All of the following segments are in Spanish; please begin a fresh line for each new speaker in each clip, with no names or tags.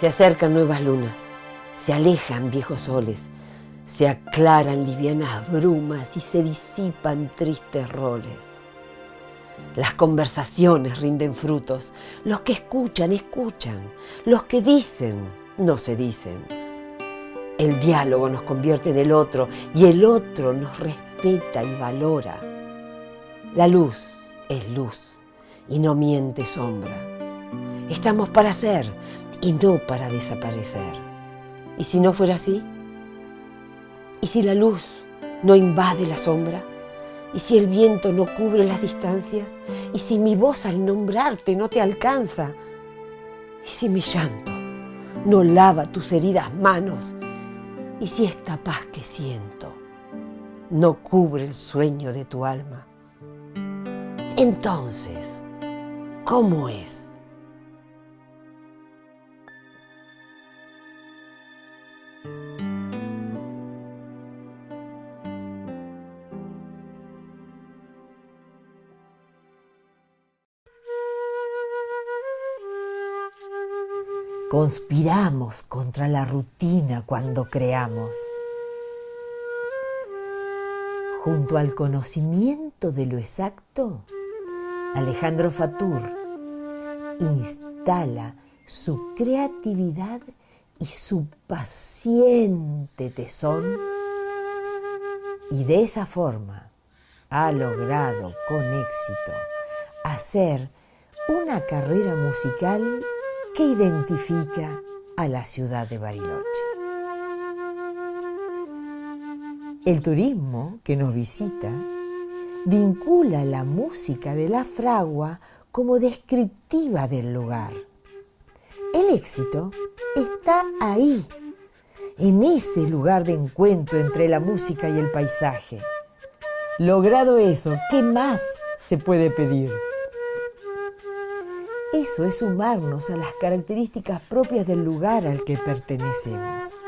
Se acercan nuevas lunas, se alejan viejos soles, se aclaran livianas brumas y se disipan tristes roles. Las conversaciones rinden frutos, los que escuchan, escuchan, los que dicen, no se dicen. El diálogo nos convierte en el otro y el otro nos respeta y valora. La luz es luz y no miente sombra. Estamos para ser y no para desaparecer. ¿Y si no fuera así? ¿Y si la luz no invade la sombra? ¿Y si el viento no cubre las distancias? ¿Y si mi voz al nombrarte no te alcanza? ¿Y si mi llanto no lava tus heridas manos? ¿Y si esta paz que siento no cubre el sueño de tu alma? Entonces, ¿cómo es? Conspiramos contra la rutina cuando creamos. Junto al conocimiento de lo exacto, Alejandro Fatur instala su creatividad y su paciente tesón, y de esa forma ha logrado con éxito hacer una carrera musical que identifica a la ciudad de Bariloche. El turismo que nos visita vincula la música de la fragua como descriptiva del lugar. El éxito está ahí, en ese lugar de encuentro entre la música y el paisaje. Logrado eso, ¿qué más se puede pedir? Eso es sumarnos a las características propias del lugar al que pertenecemos.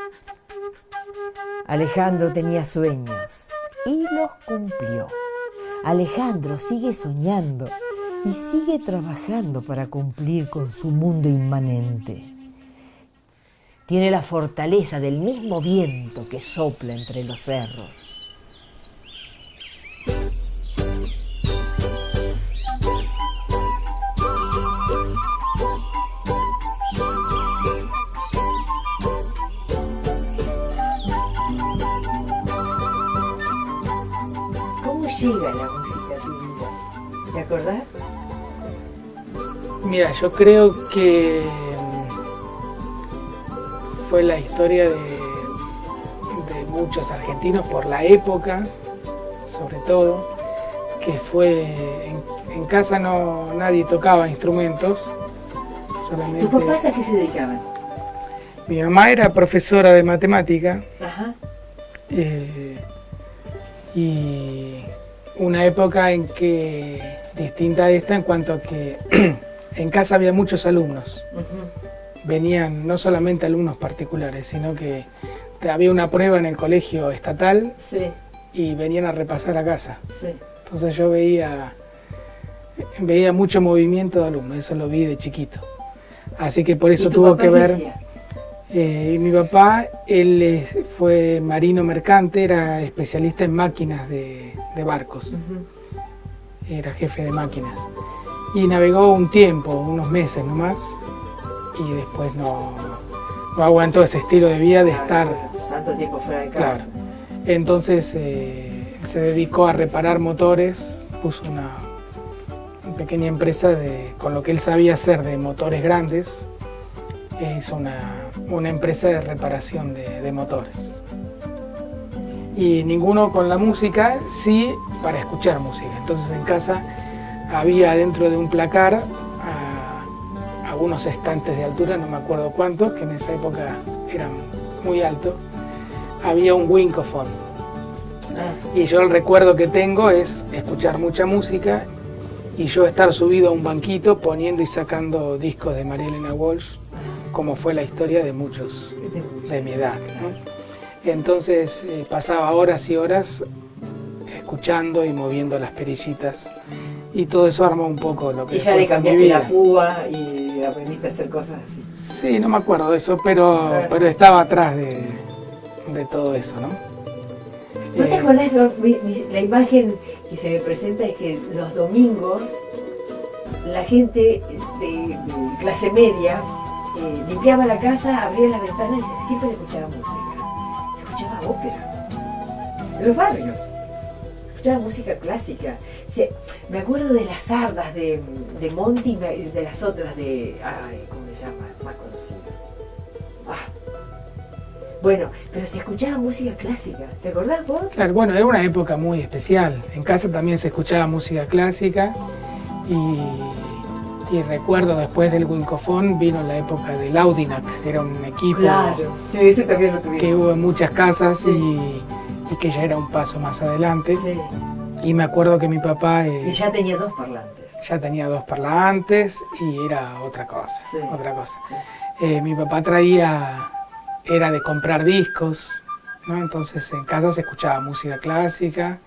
Alejandro tenía sueños y los cumplió. Alejandro sigue soñando y sigue trabajando para cumplir con su mundo inmanente. Tiene la fortaleza del mismo viento que sopla entre los cerros. Llega la música a tu vida, ¿te acordás?
Mira, yo creo que fue la historia de muchos argentinos por la época, sobre todo, que fue en casa nadie tocaba instrumentos, solamente.
¿Tus papás a qué se dedicaban?
Mi mamá era profesora de matemática.
Ajá.
Y una época en que, distinta a esta, en cuanto a que en casa había muchos alumnos. Uh-huh. Venían no solamente alumnos particulares, sino que había una prueba en el colegio estatal. Sí. Y venían a repasar a casa. Sí. Entonces yo veía mucho movimiento de alumnos, eso lo vi de chiquito. Así que por eso tuvo que ver. Mi papá, él fue marino mercante, era especialista en máquinas de barcos. Uh-huh. Era jefe de máquinas. Y navegó un tiempo, unos meses nomás, y después no aguantó ese estilo de vida de estar
tanto tiempo fuera de casa.
Claro. Entonces se dedicó a reparar motores, puso una pequeña empresa con lo que él sabía hacer de motores grandes. Hizo una empresa de reparación de motores. Y ninguno con la música, sí para escuchar música. Entonces en casa había dentro de un placar algunos estantes de altura, no me acuerdo cuántos, que en esa época eran muy altos. Había un Winkofon. Y yo el recuerdo que tengo es escuchar mucha música y yo estar subido a un banquito poniendo y sacando discos de María Elena Walsh, como fue la historia de muchos de mi edad, ¿no? Entonces pasaba horas y horas escuchando y moviendo las perillitas y todo eso armó un poco lo que
y ya le
fue mi
cambiaste
vida.
la púa y aprendiste a hacer cosas así.
Sí, no me acuerdo de eso, pero estaba atrás de todo eso, ¿no?
¿No te acordás? La imagen que se me presenta es que los domingos la gente de clase media limpiaba la casa, abría las ventanas y siempre se escuchaba música. Se escuchaba ópera. En los barrios. Se escuchaba música clásica. Me acuerdo de las sardas de Monty y de las otras de... Ay, ¿cómo se llama? Más conocida. Bueno, pero se escuchaba música clásica. ¿Te acordás vos?
Claro, bueno, era una época muy especial. En casa también se escuchaba música clásica y recuerdo después del Winkofon vino la época del Audinac, era un equipo
sí, ese también lo tuvimos.
Que hubo en muchas casas y que ya era un paso más adelante.
Sí.
Y me acuerdo que mi papá...
y ya tenía 2 parlantes.
Ya tenía 2 parlantes y era otra cosa, otra cosa. Sí. Mi papá era de comprar discos, ¿no? Entonces en casa se escuchaba música clásica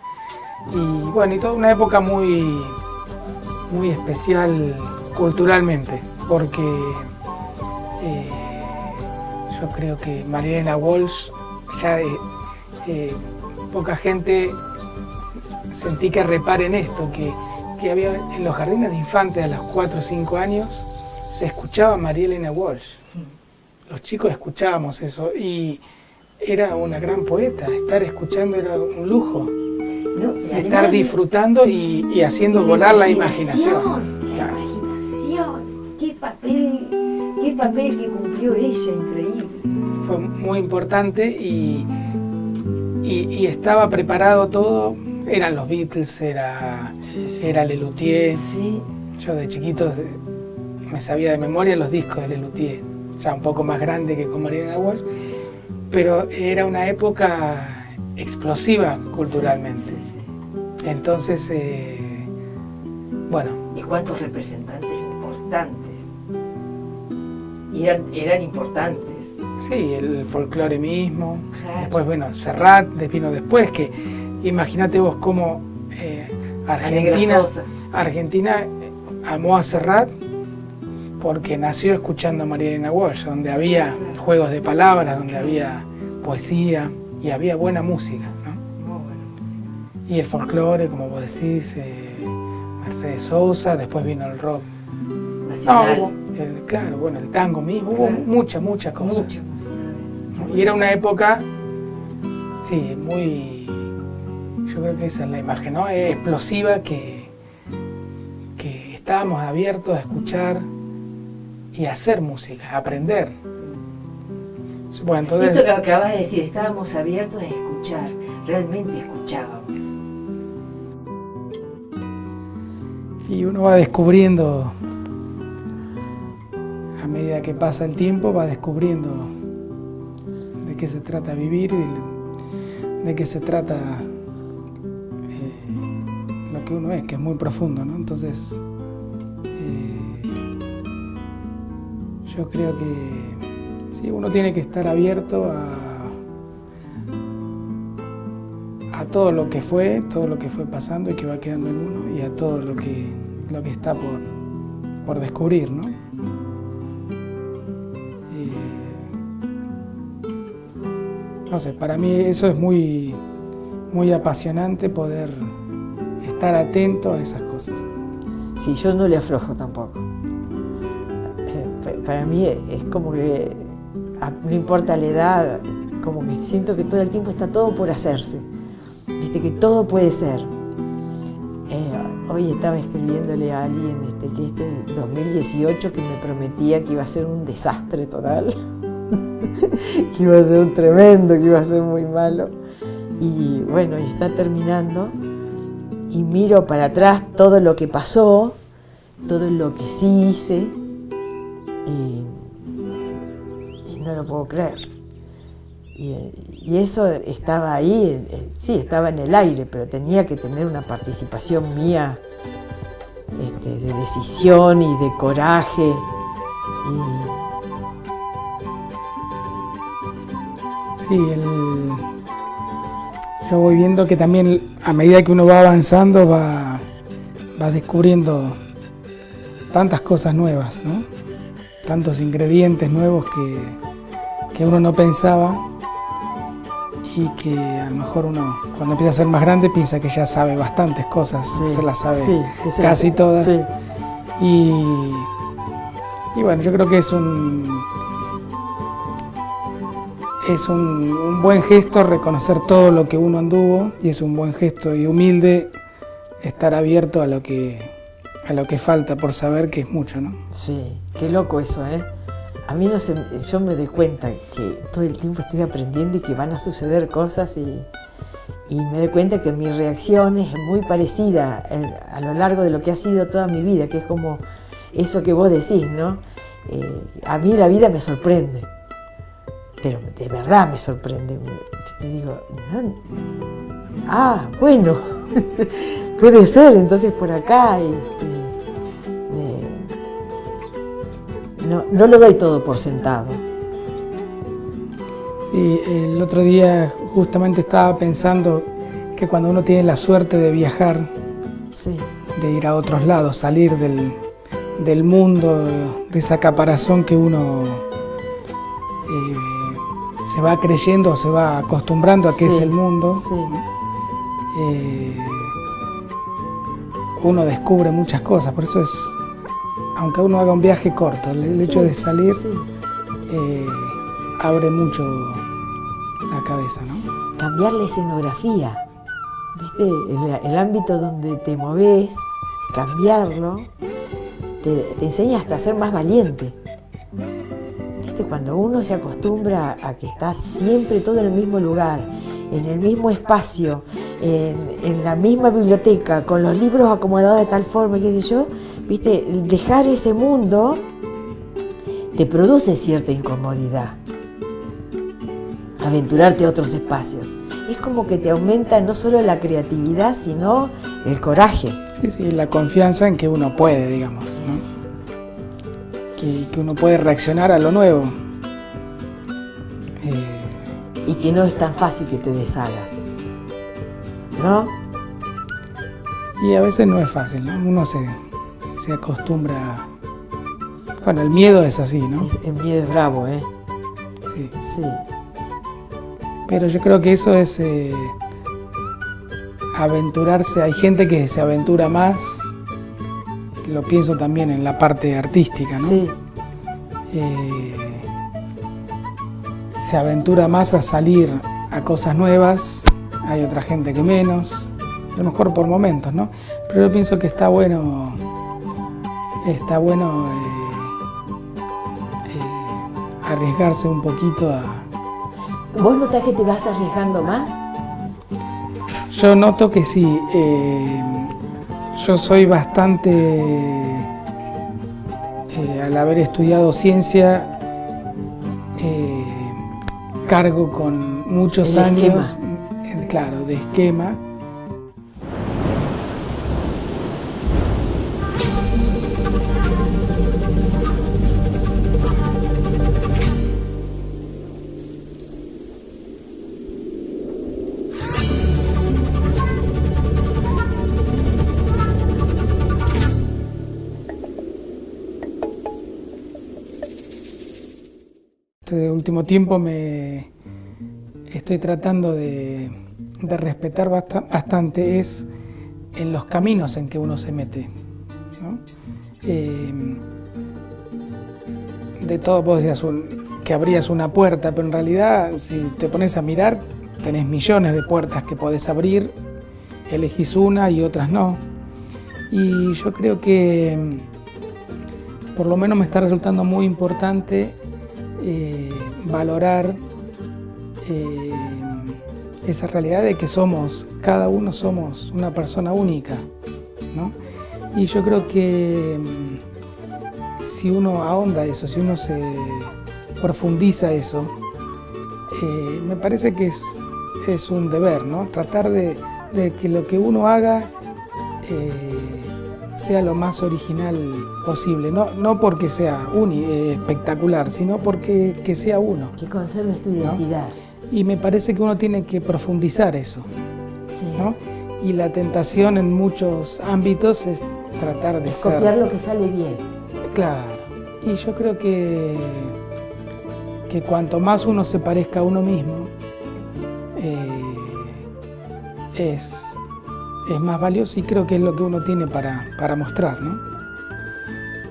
y bueno, y toda una época muy especial culturalmente, porque yo creo que María Elena Walsh, ya poca gente sentí que reparen esto, que había en los jardines de infantes a los 4 o 5 años se escuchaba María Elena Walsh. Los chicos escuchábamos eso y era una gran poeta, estar escuchando era un lujo.
No,
estar disfrutando y haciendo volar la imaginación.
La imaginación, qué papel que cumplió ella, increíble.
Fue muy importante y estaba preparado todo, eran los Beatles, era Lelutier.
Sí.
Yo de chiquito me sabía de memoria los discos de Lelutier, ya un poco más grande que con María Elena Walsh, pero era una época explosiva culturalmente. Sí. Entonces, bueno.
¿Y cuántos representantes importantes? Y eran importantes.
Sí, el folclore mismo.
Claro.
Después, bueno, Serrat vino después, que imagínate vos cómo Argentina amó a Serrat porque nació escuchando a María Elena Walsh, donde había juegos de palabras, donde había poesía y había buena música, ¿no?
Muy buena música.
Y el folclore, como vos decís, Mercedes Sosa, después vino el rock
nacional.
Claro, bueno, el tango mismo, hubo muchas cosas.
Muchas músicas.
Y era una época, sí, muy, yo creo que esa es la imagen, ¿no? Explosiva, que estábamos abiertos a escuchar y a hacer música, a aprender. Bueno, entonces,
esto que acabas de decir, estábamos abiertos a escuchar, realmente escuchábamos.
Y uno va descubriendo, a medida que pasa el tiempo, va descubriendo de qué se trata vivir y de qué se trata lo que uno es, que es muy profundo, ¿no? Entonces, yo creo que sí, uno tiene que estar abierto a todo lo que fue pasando y que va quedando en uno, y a todo lo que está por descubrir, ¿no? No sé, para mí eso es muy, muy apasionante, poder estar atento a esas cosas.
Sí, yo no le aflojo tampoco. Para mí es como que, no importa la edad, como que siento que todo el tiempo está todo por hacerse. Viste que todo puede ser. Hoy estaba escribiéndole a alguien que 2018 que me prometía que iba a ser un desastre total, que iba a ser un tremendo, que iba a ser muy malo. Y bueno, y está terminando y miro para atrás todo lo que pasó, todo lo que sí hice y no lo puedo creer. Y eso estaba ahí, sí, estaba en el aire, pero tenía que tener una participación mía, de decisión y de coraje.
Sí, yo voy viendo que también a medida que uno va avanzando va descubriendo tantas cosas nuevas, ¿no? tantos ingredientes nuevos que uno no pensaba y que a lo mejor uno cuando empieza a ser más grande piensa que ya sabe bastantes cosas, que se las sabe casi todas.
Sí.
Y bueno, yo creo que es un buen gesto reconocer todo lo que uno anduvo y es un buen gesto y humilde estar abierto a lo que falta por saber, que es mucho, ¿no?
Sí, qué loco eso, ¿eh? A mí no sé, yo me doy cuenta que todo el tiempo estoy aprendiendo y que van a suceder cosas y me doy cuenta que mi reacción es muy parecida a lo largo de lo que ha sido toda mi vida, que es como eso que vos decís, ¿no? A mí la vida me sorprende, pero de verdad me sorprende. Te digo, bueno, puede ser, entonces por acá. No lo doy todo por sentado.
Sí, el otro día justamente estaba pensando que cuando uno tiene la suerte de viajar,
sí,
de ir a otros lados, salir del mundo, de esa caparazón que uno se va creyendo o se va acostumbrando a que es el mundo, uno descubre muchas cosas. Por eso es, aunque uno haga un viaje corto, el hecho de salir abre mucho la cabeza, ¿no?
Cambiar la escenografía, ¿viste? El ámbito donde te movés, cambiarlo, te enseña hasta a ser más valiente. ¿Viste? Cuando uno se acostumbra a que está siempre todo en el mismo lugar, en el mismo espacio, en la misma biblioteca, con los libros acomodados de tal forma, qué sé yo, ¿viste? Dejar ese mundo te produce cierta incomodidad. Aventurarte a otros espacios. Es como que te aumenta no solo la creatividad, sino el coraje.
Sí, la confianza en que uno puede, digamos, ¿no? Que uno puede reaccionar a lo nuevo.
Y que no es tan fácil que te deshagas, ¿no?
Y a veces no es fácil, ¿no? Uno se acostumbra. Bueno, el miedo es así, ¿no?
El miedo es bravo, ¿eh?
Sí.
Sí.
Pero yo creo que eso es aventurarse. Hay gente que se aventura más, lo pienso también en la parte artística, ¿no?
Sí.
Se aventura más a salir a cosas nuevas, hay otra gente que menos, a lo mejor por momentos, ¿no? Pero yo pienso que está bueno arriesgarse un poquito a...
¿Vos notás que te vas arriesgando más?
Yo noto que sí. Yo soy bastante, al haber estudiado ciencia, cargo con muchos años, claro, de esquema. Este último tiempo me estoy tratando de respetar bastante es en los caminos en que uno se mete, ¿no? De todo vos decías que abrías una puerta, pero en realidad si te pones a mirar tenés millones de puertas que podés abrir, elegís una y otras no. Y yo creo que por lo menos me está resultando muy importante valorar esa realidad de que cada uno somos una persona única, ¿no? Y yo creo que si uno ahonda eso, si uno se profundiza eso, me parece que es un deber, ¿no? Tratar de que lo que uno haga sea lo más original posible, no porque sea espectacular, sino porque que sea uno.
Que conserves tu identidad.
Y me parece que uno tiene que profundizar eso,
sí,
¿no? Y la tentación en muchos ámbitos es tratar de ser...
copiar lo que sale bien.
Claro. Y yo creo que cuanto más uno se parezca a uno mismo, es más valioso, y creo que es lo que uno tiene para mostrar, ¿no?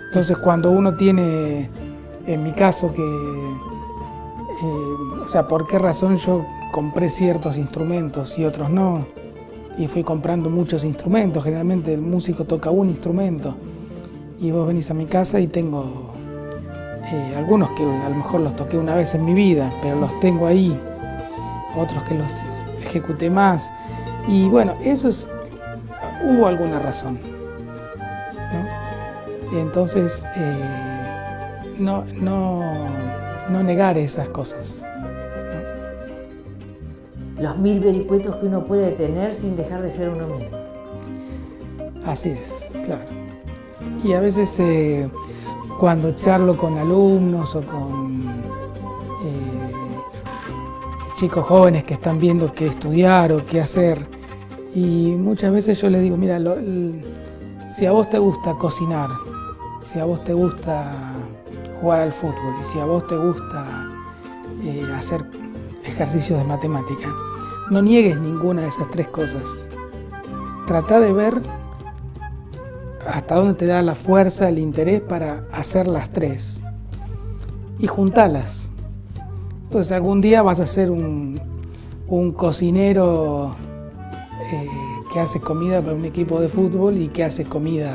Entonces, cuando uno tiene, en mi caso, o sea, ¿por qué razón yo compré ciertos instrumentos y otros no? Y fui comprando muchos instrumentos. Generalmente el músico toca un instrumento, y vos venís a mi casa y tengo algunos que a lo mejor los toqué una vez en mi vida, pero los tengo ahí, otros que los ejecuté más. Y bueno, hubo alguna razón, ¿no? Y entonces, no negar esas cosas, ¿no?
Los 1000 vericuetos que uno puede tener sin dejar de ser uno mismo.
Así es, claro. Y a veces cuando charlo con alumnos o con chicos jóvenes que están viendo qué estudiar o qué hacer, y muchas veces yo les digo, mira, si a vos te gusta cocinar, si a vos te gusta jugar al fútbol, y si a vos te gusta hacer ejercicios de matemática, no niegues ninguna de esas tres cosas. Trata de ver hasta dónde te da la fuerza, el interés para hacer las tres, y juntalas. Entonces algún día vas a ser un cocinero que hace comida para un equipo de fútbol y que hace comida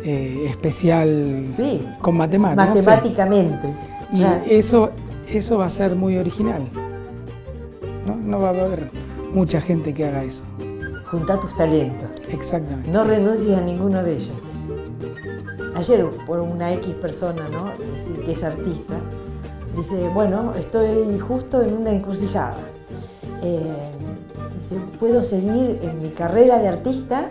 especial, sí, con matemáticas.
Matemáticamente.
No sé. Y claro, eso va a ser muy original, ¿no? No va a haber mucha gente que haga eso.
Junta tus talentos.
Exactamente.
No renuncies a ninguno de ellos. Ayer, por una X persona, ¿no?, que es artista, dice, bueno, estoy justo en una encrucijada. Dice, puedo seguir en mi carrera de artista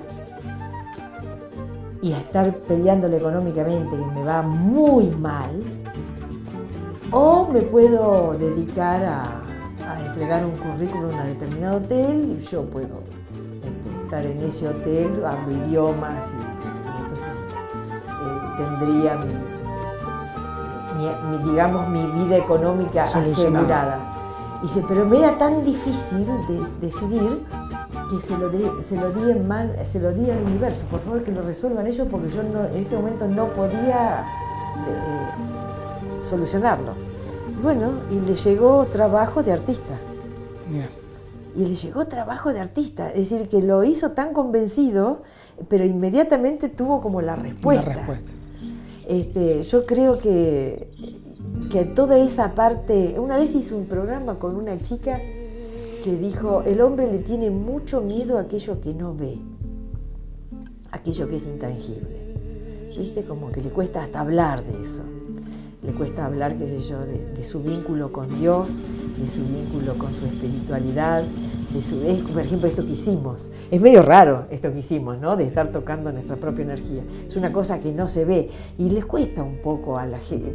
y estar peleándole económicamente, que me va muy mal, o me puedo dedicar a entregar un currículum a determinado hotel, y yo puedo estar en ese hotel, hablo idiomas, y entonces tendría mi vida económica asegurada. Y dice, pero me era tan difícil decidir que se lo di al universo. Por favor, que lo resuelvan ellos, porque yo en este momento no podía solucionarlo. Y bueno, y le llegó trabajo de artista.
Mira.
Y le llegó trabajo de artista. Es decir, que lo hizo tan convencido, pero inmediatamente tuvo como la respuesta. Yo creo que toda esa parte... Una vez hice un programa con una chica que dijo, el hombre le tiene mucho miedo a aquello que no ve, aquello que es intangible. ¿Viste? Como que le cuesta hasta hablar de eso. Le cuesta hablar, qué sé yo, de su vínculo con Dios, de su vínculo con su espiritualidad, por ejemplo, esto que hicimos. Es medio raro esto que hicimos, ¿no?, de estar tocando nuestra propia energía. Es una cosa que no se ve y les cuesta un poco a la gente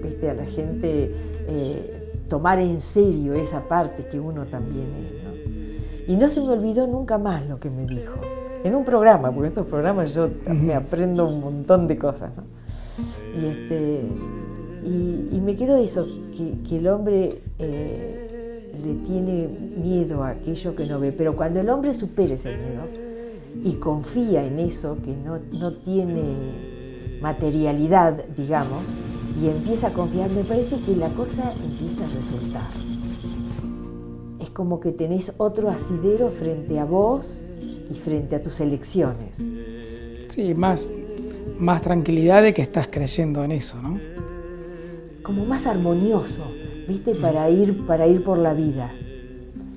tomar en serio esa parte que uno también es, ¿no? Y no se me olvidó nunca más lo que me dijo. En un programa, porque en estos programas yo me aprendo un montón de cosas, ¿no? Y me quedó eso, que el hombre le tiene miedo a aquello que no ve, pero cuando el hombre supera ese miedo y confía en eso que no tiene materialidad, digamos, y empieza a confiar, me parece que la cosa empieza a resultar. Es como que tenés otro asidero frente a vos y frente a tus elecciones.
Sí, más tranquilidad de que estás creyendo en eso, ¿no?
Como más armonioso, ¿viste? Para ir por la vida.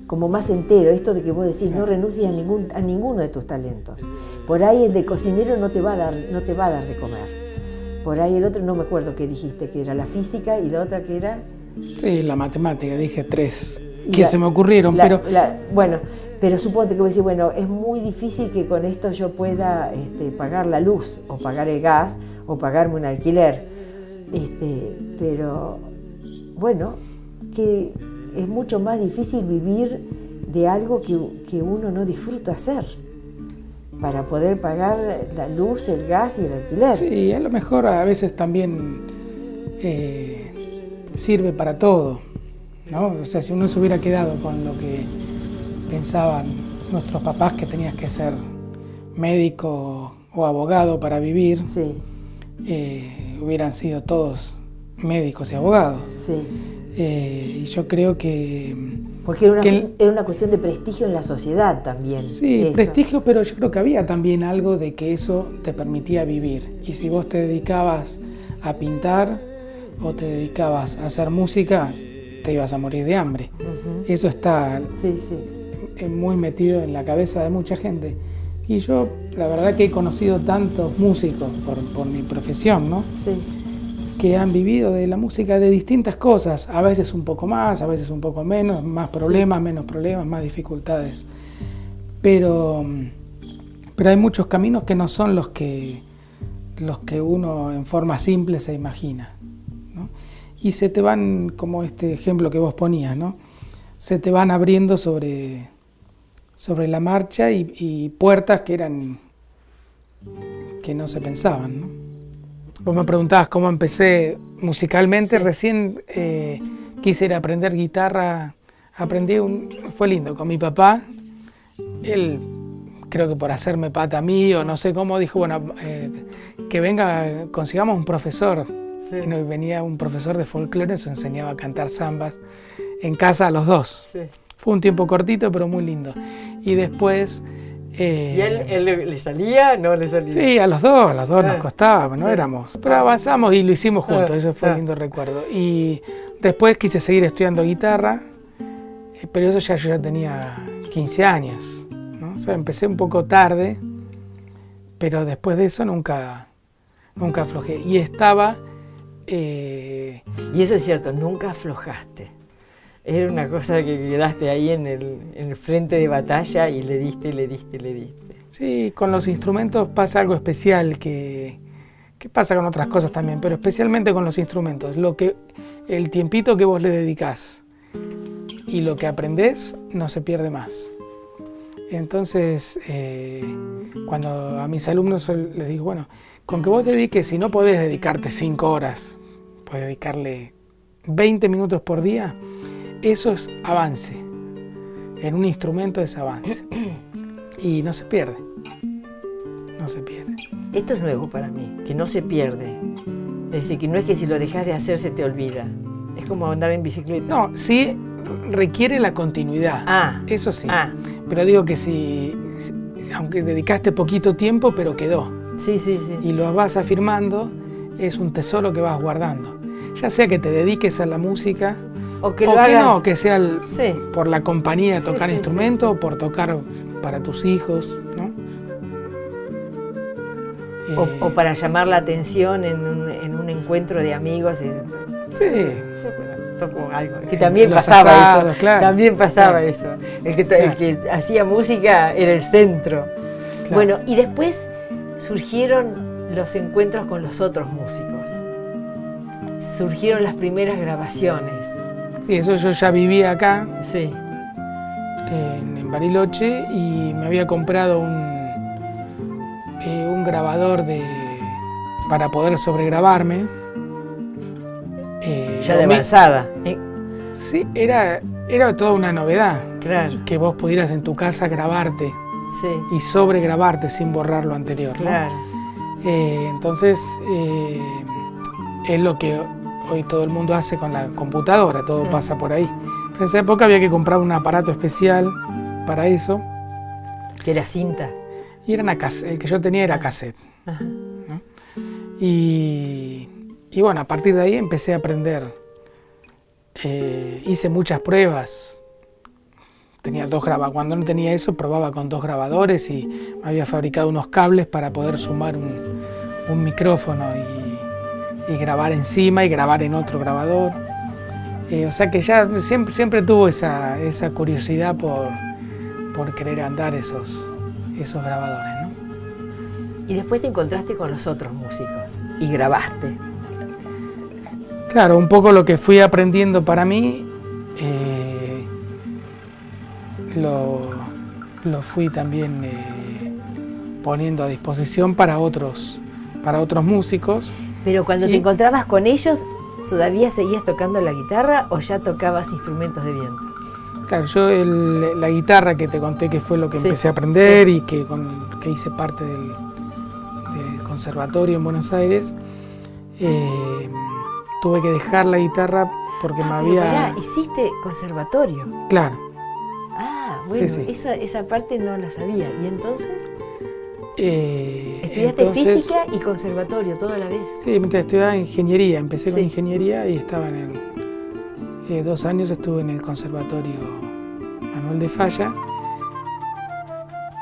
Como más entero, esto de que vos decís, no renuncies a ninguno de tus talentos. Por ahí el de cocinero no te va a dar de comer. Por ahí el otro, no me acuerdo qué dijiste, que era la física y la otra que era...
Sí, la matemática, dije 3 que se me ocurrieron, pero...
Bueno, pero suponte que vos decís, bueno, es muy difícil que con esto yo pueda pagar la luz, o pagar el gas, o pagarme un alquiler. Pero bueno, que es mucho más difícil vivir de algo que uno no disfruta hacer para poder pagar la luz, el gas y el alquiler.
Sí, a lo mejor a veces también sirve para todo, ¿no? O sea, si uno se hubiera quedado con lo que pensaban nuestros papás, que tenías que ser médico o abogado para vivir,
Sí,
hubieran sido todos médicos y abogados.
sí.
Y yo creo que...
Porque era una cuestión de prestigio en la sociedad también.
Sí,
eso.
prestigio, pero yo creo que había también algo de que eso te permitía vivir. Y si vos te dedicabas a pintar o te dedicabas a hacer música, te ibas a morir de hambre. Eso está
Sí, sí.
muy metido en la cabeza de mucha gente. Y yo, la verdad que he conocido tantos músicos por mi profesión, ¿no?
Sí.
Que han vivido de la música de distintas cosas, a veces un poco más, a veces un poco menos, más problemas, menos problemas, más dificultades. Pero hay muchos caminos que no son los que uno en forma simple se imagina, ¿no? Y se te van, como este ejemplo que vos ponías, ¿no? Se te van abriendo sobre la marcha y puertas que no se pensaban, ¿no? Vos me preguntabas cómo empecé musicalmente. Sí. Recién quise ir a aprender guitarra. Fue lindo, con mi papá. Él, creo que por hacerme pata a mí o no sé cómo, dijo, bueno, que venga, consigamos un profesor. Sí. Y venía un profesor de folclore, nos enseñaba a cantar zambas en casa a los dos. Sí. Fue un tiempo cortito, pero muy lindo. Y después...
¿Y él le salía? ¿No le salía?
Sí, a los dos nos costaba, no éramos. Pero avanzamos y lo hicimos juntos, eso fue un lindo recuerdo. Y después quise seguir estudiando guitarra, pero eso yo ya tenía 15 años, ¿no? O sea, empecé un poco tarde, pero después de eso nunca aflojé. Y estaba...
Y eso es cierto, nunca aflojaste. Era una cosa que quedaste ahí en el frente de batalla y le diste.
Sí, con los instrumentos pasa algo especial que pasa con otras cosas también, pero especialmente con los instrumentos. El tiempito que vos le dedicás y lo que aprendés no se pierde más. Entonces, cuando a mis alumnos les digo, bueno, con que vos dediques, si no podés dedicarte 5 horas, podés dedicarle 20 minutos por día, eso es avance. En un instrumento es avance. Y no se pierde. No se pierde.
Esto es nuevo para mí, que no se pierde. Es decir, que no es que si lo dejas de hacer se te olvida. Es como andar en bicicleta.
No, sí requiere la continuidad. Eso sí. Pero digo que si aunque dedicaste poquito tiempo, pero quedó.
Sí.
Y lo vas afirmando, es un tesoro que vas guardando. Ya sea que te dediques a la música...
O que no,
que sea por la compañía de tocar instrumentos, o por tocar para tus hijos, ¿no?
O para llamar la atención en un encuentro de amigos.
Sí.
Toco algo. Que también pasaba asados, eso. Claro. También pasaba eso. El que hacía música era el centro. Claro. Bueno, y después surgieron los encuentros con los otros músicos. Surgieron las primeras grabaciones.
Sí, eso yo ya vivía acá,
sí,
en Bariloche, y me había comprado un grabador para poder sobregrabarme.
Ya de avanzada.
Sí, era toda una novedad.
Claro.
Que vos pudieras en tu casa grabarte y sobregrabarte sin borrar lo anterior, ¿no?
Claro.
Entonces, es lo que hoy todo el mundo hace con la computadora, todo pasa por ahí. Pero en esa época había que comprar un aparato especial para eso.
Que era cinta.
Y era el que yo tenía era cassette.
Ajá.
¿No? Y bueno, a partir de ahí empecé a aprender. Hice muchas pruebas. Tenía 2 grabadores. Cuando no tenía eso, probaba con 2 grabadores y me había fabricado unos cables para poder sumar un micrófono y grabar encima y grabar en otro grabador. O sea que ya siempre tuvo esa curiosidad por querer andar esos grabadores, ¿no?
Y después te encontraste con los otros músicos y grabaste.
Claro, un poco lo que fui aprendiendo para mí, lo fui también poniendo a disposición para otros músicos.
Pero cuando te encontrabas con ellos, ¿Todavía seguías tocando la guitarra o ya tocabas instrumentos de viento?
Claro, yo la guitarra que te conté que fue lo que
Sí,
empecé a aprender
sí.
y que hice parte del conservatorio en Buenos Aires, tuve que dejar la guitarra porque me
Pero
había...
pará, hiciste conservatorio.
Claro,
Ah, bueno,
Sí, sí.
Esa parte no la sabía. ¿Y entonces? Estudiaste
entonces,
física y conservatorio toda la vez.
Sí, mientras estudiaba ingeniería, empecé con
Sí.
ingeniería y estaba 2 años estuve en el Conservatorio Manuel de Falla,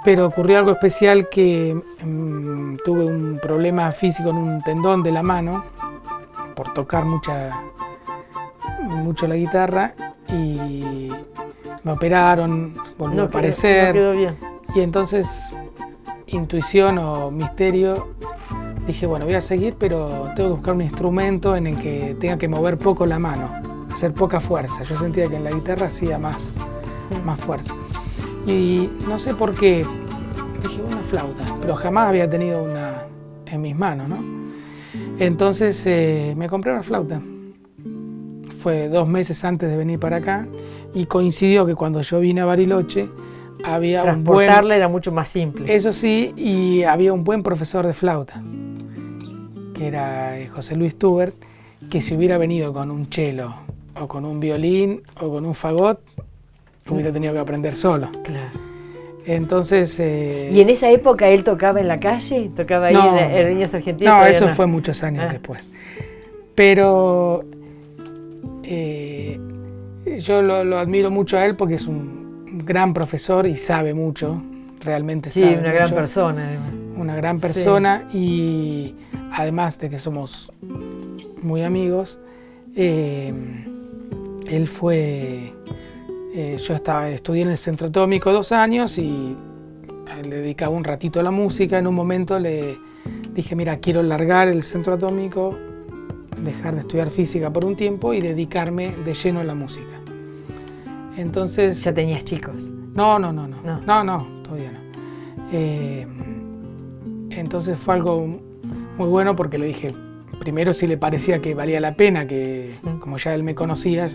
pero ocurrió algo especial que tuve un problema físico en un tendón de la mano por tocar mucho la guitarra y me operaron, volvió a aparecer
No quedó bien.
y entonces intuición o misterio dije, bueno, voy a seguir, pero tengo que buscar un instrumento en el que tenga que mover poco la mano, hacer poca fuerza. Yo sentía que en la guitarra hacía más fuerza. Y no sé por qué, dije una flauta, pero jamás había tenido una en mis manos, ¿no? Entonces me compré una flauta. Fue 2 meses antes de venir para acá y coincidió que cuando yo vine a Bariloche había un buen...
Transportarla era mucho más simple.
Eso sí, y había un buen profesor de flauta, que era José Luis Tubert, que si hubiera venido con un cello, o con un violín, o con un fagot, hubiera tenido que aprender solo.
Claro.
Entonces...
¿Y en esa época él tocaba en la calle? ¿Tocaba ahí
No,
en Viñas Argentinas?
No,
Todavía
eso fue muchos años después. Pero yo lo admiro mucho a él porque es un gran profesor y sabe mucho, realmente
Sí,
sabe
una gran
mucho.
persona además.
Una gran persona y además de que somos muy amigos, él fue... yo estudié en el Centro Atómico 2 años y le dedicaba un ratito a la música. En un momento le dije, mira, quiero largar el Centro Atómico, dejar de estudiar física por un tiempo y dedicarme de lleno a la música. Entonces...
¿Ya tenías chicos?
No, todavía no. Entonces fue algo muy bueno porque le dije, primero si le parecía que valía la pena, que como ya él me conocía,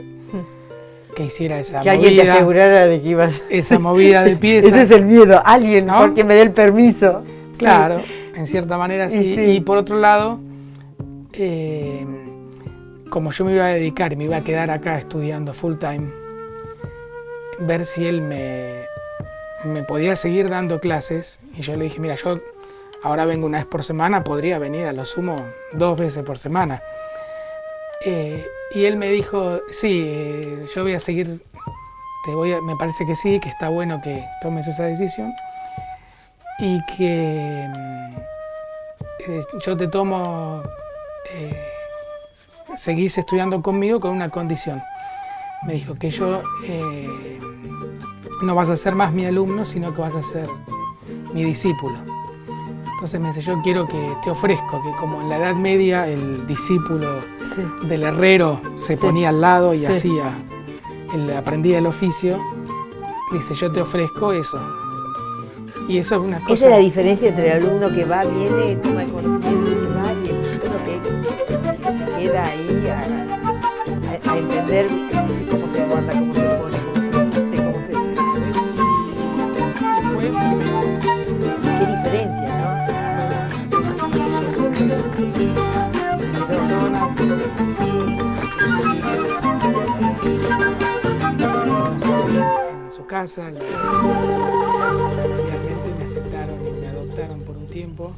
que hiciera esa
que
movida.
alguien te asegurara de que ibas...
Esa movida de pieza.
Ese es el miedo, alguien,
¿no?
porque me dé el permiso.
Claro, en cierta manera sí.
Y sí.
Y por otro lado, como yo me iba a dedicar y me iba a quedar acá estudiando full time, ver si él me podía seguir dando clases. Y yo le dije, mira, yo ahora vengo una vez por semana, podría venir a lo sumo 2 veces por semana. Y él me dijo, sí, yo voy a seguir, me parece que sí, que está bueno que tomes esa decisión y que yo te tomo, seguís estudiando conmigo con una condición. Me dijo que yo no vas a ser más mi alumno, sino que vas a ser mi discípulo. Entonces me dice, yo quiero que te ofrezco, que como en la Edad Media el discípulo del herrero se ponía al lado y aprendía el oficio, dice, yo te ofrezco eso. Y eso es una cosa...
Esa es la diferencia entre el alumno que va, viene, toma el conocimiento y se va, y el chico que se queda ahí a entender cómo se guarda, cómo se pone, cómo se asiste, cómo se... Qué diferencia, ¿no?
En su casa, y realmente me aceptaron y me adoptaron por un tiempo.